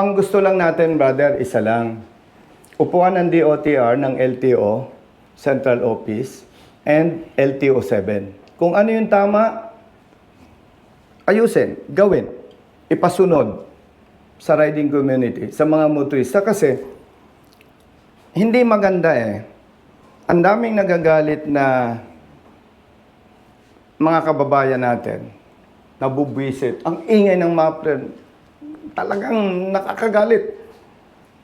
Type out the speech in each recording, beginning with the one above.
Ang gusto lang natin, brother, isa lang. Upuan ng DOTR ng LTO, Central Office, and LTO 7. Kung ano yung tama, ayusin, gawin, ipasunod sa riding community, sa mga motorista. Kasi, hindi maganda eh. Ang daming nagagalit na mga kababayan natin, nabubwisit. Ang ingay ng muffler, talagang nakakagalit.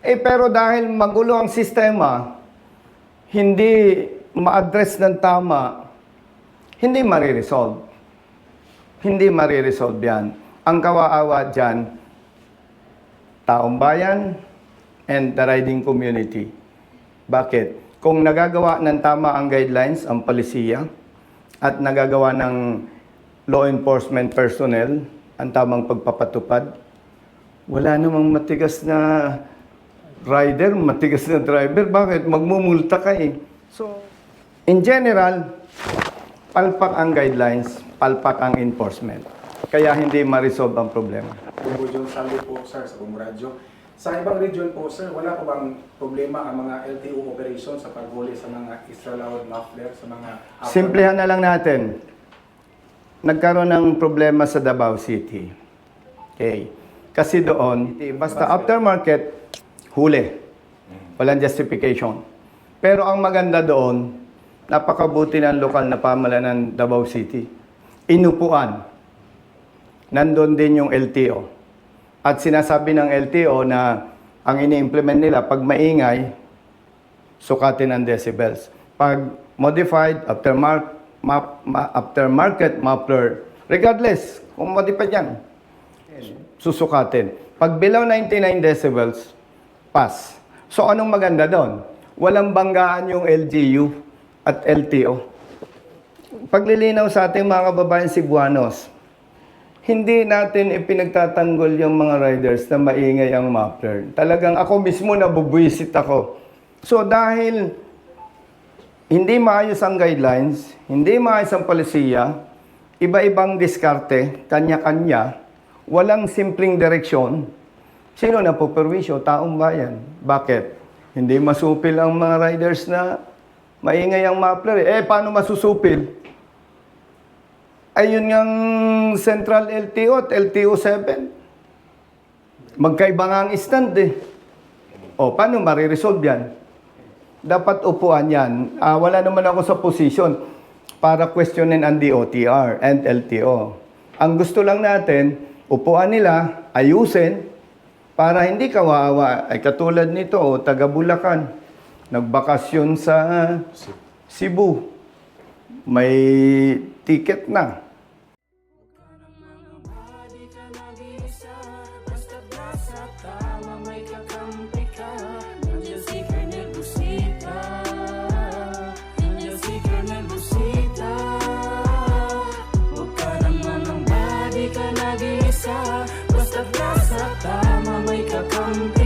Pero dahil magulo ang sistema, hindi ma-address ng tama, hindi mariresolve. Hindi mariresolve yan. Ang kawaawa dyan, taong bayan and the riding community. Bakit? Kung nagagawa ng tama ang guidelines, ang palisiya, at nagagawa ng law enforcement personnel ang tamang pagpapatupad, wala namang matigas na rider, matigas na driver. Bakit? Magmumulta ka eh. So, in general, palpak ang guidelines, palpak ang enforcement. Kaya hindi ma-resolve ang problema. Bumbudyong sabi po, sir, sa Bumradyo. Sa ibang region po, sir, wala po bang problema ang mga LTO operation sa paghuli sa mga extra loud muffler, sa mga... Simplihan na lang natin. Nagkaroon ng problema sa Davao City. Okay. Kasi doon, basta aftermarket, huli. Walang justification. Pero ang maganda doon, napakabuti ng lokal na pamahalaan ng Davao City. Inupuan. Nandun din yung LTO. At sinasabi ng LTO na ang ini-implement nila, pag maingay, sukatin ang decibels. Pag modified, aftermarket muffler, regardless, kung modified yan, susukatin. Pag below 99 decibels, pass. So anong maganda doon? Walang banggaan yung LGU at LTO. Paglilinaw sa ating mga kababayan Cebuanos, hindi natin ipinagtatanggol yung mga riders na maingay ang muffler. Talagang ako mismo nabubwisit ako. So dahil hindi maayos ang guidelines, hindi maayos ang palisiya, iba-ibang diskarte, kanya-kanya, walang simpleng direksyon, sino na po perwisyo? Taong bayan. Bakit? Hindi masupil ang mga riders na maingay ang muffler. Paano masusupil? Ayun ngang Central LTO at LTO 7. Magkaiba nga ang stand eh. Paano mariresolve yan? Dapat upuan yan. Wala naman ako sa posisyon para questionin ang DOTR and LTO. Ang gusto lang natin, upuan nila, ayusin, para hindi kawawa. Ay katulad nito, taga Bulacan, nagbakasyon sa Cebu, may ticket na. Basta nasa tama may kakampi.